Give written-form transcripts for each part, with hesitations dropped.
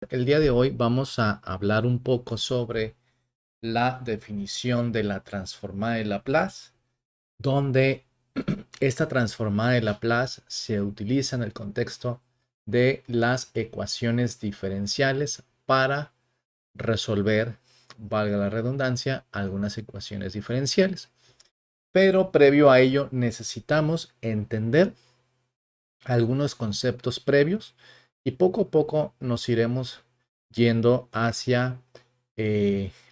El día de hoy vamos a hablar un poco sobre la definición de la transformada de Laplace, donde esta transformada de Laplace se utiliza en el contexto de las ecuaciones diferenciales para resolver, valga la redundancia, algunas ecuaciones diferenciales. Pero previo a ello necesitamos entender algunos conceptos previos y poco a poco nos iremos yendo hacia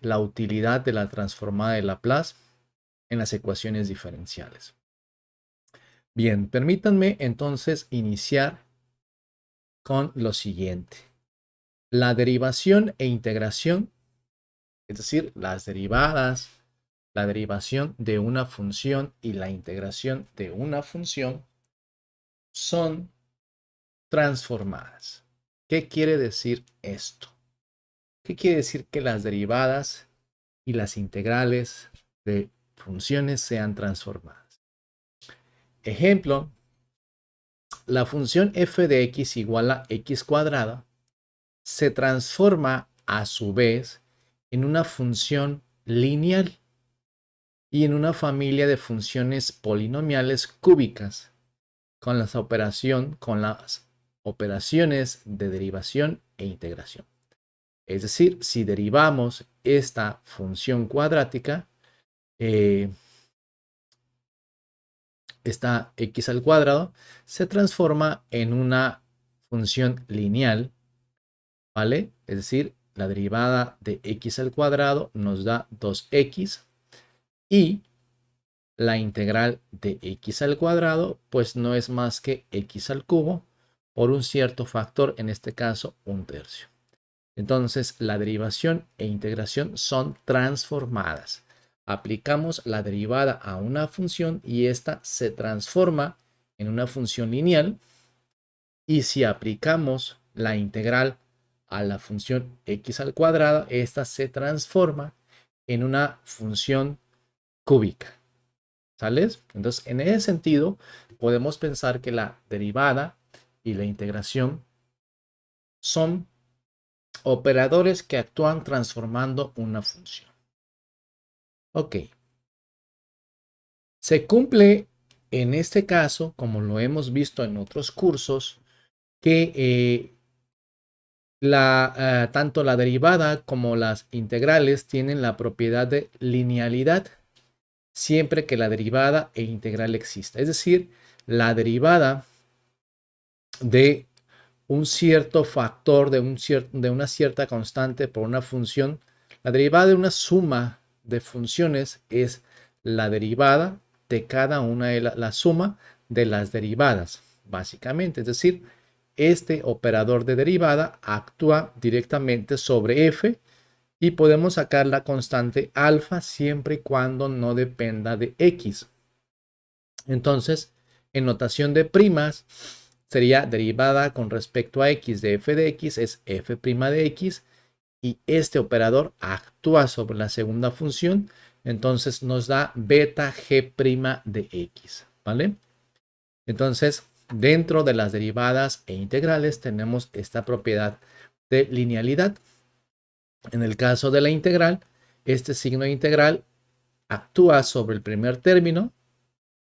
la utilidad de la transformada de Laplace en las ecuaciones diferenciales. Bien, permítanme entonces iniciar con lo siguiente. La derivación e integración, es decir, las derivadas, la derivación de una función y la integración de una función son transformadas. ¿Qué quiere decir esto? ¿Qué quiere decir que las derivadas y las integrales de funciones sean transformadas? Ejemplo, la función f de x igual a x cuadrada se transforma a su vez en una función lineal y en una familia de funciones polinomiales cúbicas con las operaciones de derivación e integración. Es decir, si derivamos esta función cuadrática, esta x al cuadrado se transforma en una función lineal, ¿vale? Es decir, la derivada de x al cuadrado nos da 2x y la integral de x al cuadrado pues no es más que x al cubo por un cierto factor, en este caso 1/3. Entonces, la derivación e integración son transformadas. Aplicamos la derivada a una función y esta se transforma en una función lineal. Y si aplicamos la integral a la función x al cuadrado, esta se transforma en una función cúbica. ¿Sales? Entonces, en ese sentido, podemos pensar que la derivada y la integración son operadores que actúan transformando una función. Ok. Se cumple en este caso, como lo hemos visto en otros cursos, que tanto la derivada como las integrales tienen la propiedad de linealidad siempre que la derivada e integral exista. Es decir, la derivada de un cierto factor, de una cierta constante por una función, la derivada de una suma de funciones es la derivada de cada una de la suma de las derivadas, básicamente. Es decir, este operador de derivada actúa directamente sobre f y podemos sacar la constante alfa siempre y cuando no dependa de x. Entonces, en notación de primas, sería derivada con respecto a x de f de x es f' de x y este operador actúa sobre la segunda función, entonces nos da beta g' de x, ¿vale? Entonces, dentro de las derivadas e integrales tenemos esta propiedad de linealidad. En el caso de la integral, este signo de integral actúa sobre el primer término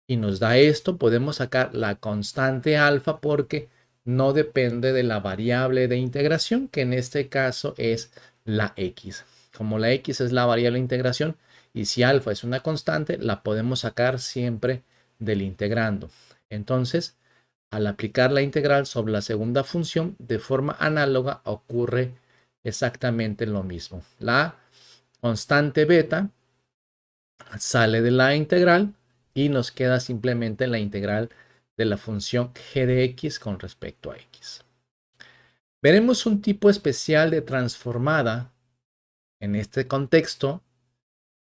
y nos da esto. Podemos sacar la constante alfa porque no depende de la variable de integración, que en este caso es la x. Como la x es la variable de integración y si alfa es una constante, la podemos sacar siempre del integrando. Entonces, al aplicar la integral sobre la segunda función, de forma análoga ocurre exactamente lo mismo. La constante beta sale de la integral y nos queda simplemente la integral de la función g de x con respecto a x. Veremos un tipo especial de transformada en este contexto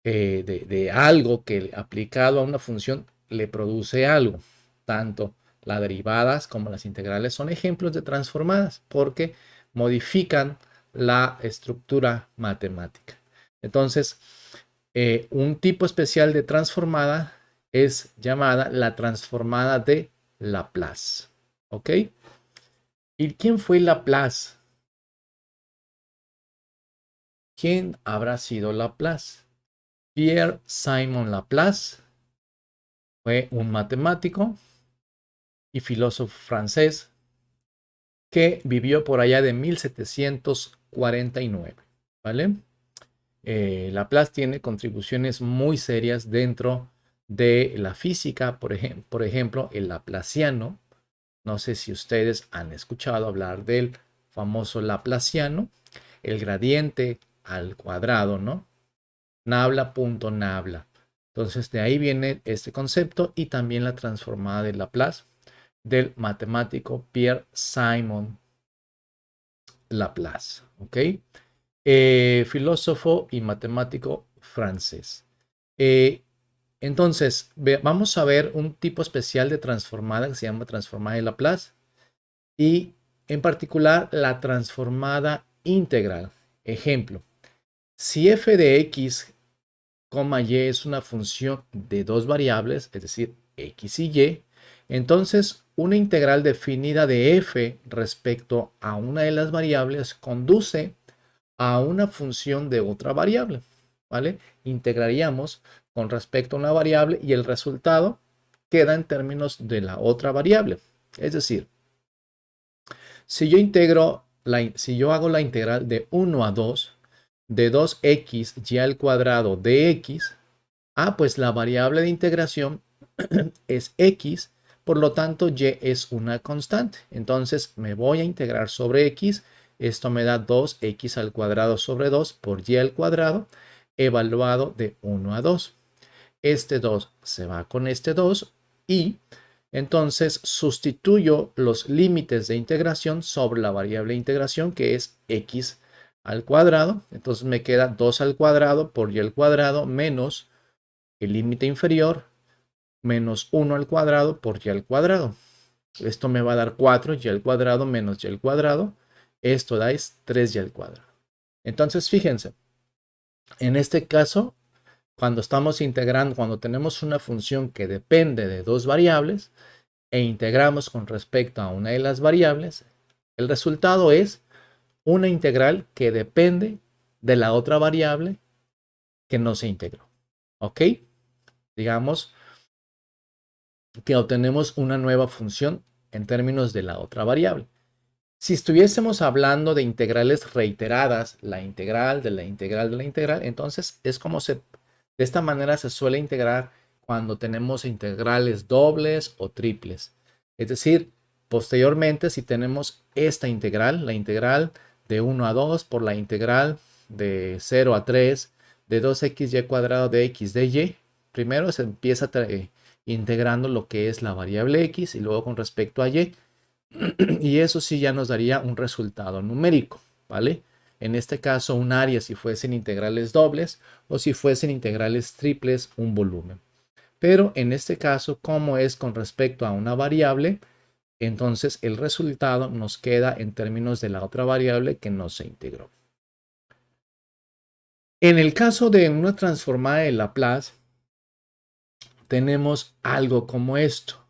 de algo que aplicado a una función le produce algo. Tanto las derivadas como las integrales son ejemplos de transformadas porque modifican la estructura matemática. Entonces, un tipo especial de transformada es llamada la transformada de Laplace. ¿Ok? ¿Y quién fue Laplace? ¿Quién habrá sido Laplace? Pierre-Simon Laplace fue un matemático y filósofo francés que vivió por allá de 1749, ¿vale? Laplace tiene contribuciones muy serias dentro de la física, por ejemplo, el laplaciano. No sé si ustedes han escuchado hablar del famoso laplaciano, el gradiente al cuadrado, ¿no? Nabla punto nabla. Entonces, de ahí viene este concepto y también la transformada de Laplace del matemático Pierre-Simon Laplace, ¿ok? Filósofo y matemático francés. Eh, entonces, vamos a ver un tipo especial de transformada que se llama transformada de Laplace y en particular la transformada integral. Ejemplo, si f de x, y es una función de dos variables, es decir, x y y, entonces una integral definida de f respecto a una de las variables conduce a una función de otra variable, ¿vale? Integraríamos con respecto a una variable y el resultado queda en términos de la otra variable. Es decir, si yo hago la integral de 1 a 2, de 2x y al cuadrado de x, pues la variable de integración es x, por lo tanto y es una constante. Entonces me voy a integrar sobre x, esto me da 2x al cuadrado sobre 2 por y al cuadrado, evaluado de 1 a 2. Este 2 se va con este 2 y entonces sustituyo los límites de integración sobre la variable de integración que es x al cuadrado. Entonces me queda 2 al cuadrado por y al cuadrado menos el límite inferior menos 1 al cuadrado por y al cuadrado. Esto me va a dar 4 y al cuadrado menos y al cuadrado. Esto da es 3 y al cuadrado. Entonces fíjense, en este caso, cuando estamos integrando, cuando tenemos una función que depende de dos variables e integramos con respecto a una de las variables, el resultado es una integral que depende de la otra variable que no se integró. ¿Ok? Digamos que obtenemos una nueva función en términos de la otra variable. Si estuviésemos hablando de integrales reiteradas, la integral de la integral de la integral, entonces es como de esta manera se suele integrar cuando tenemos integrales dobles o triples. Es decir, posteriormente si tenemos esta integral, la integral de 1 a 2 por la integral de 0 a 3 de 2xy cuadrado de x de y, primero se empieza integrando lo que es la variable x y luego con respecto a y. Y eso sí ya nos daría un resultado numérico, ¿vale? En este caso, un área si fuesen integrales dobles o si fuesen integrales triples, un volumen. Pero en este caso, como es con respecto a una variable, entonces el resultado nos queda en términos de la otra variable que no se integró. En el caso de una transformada de Laplace, tenemos algo como esto.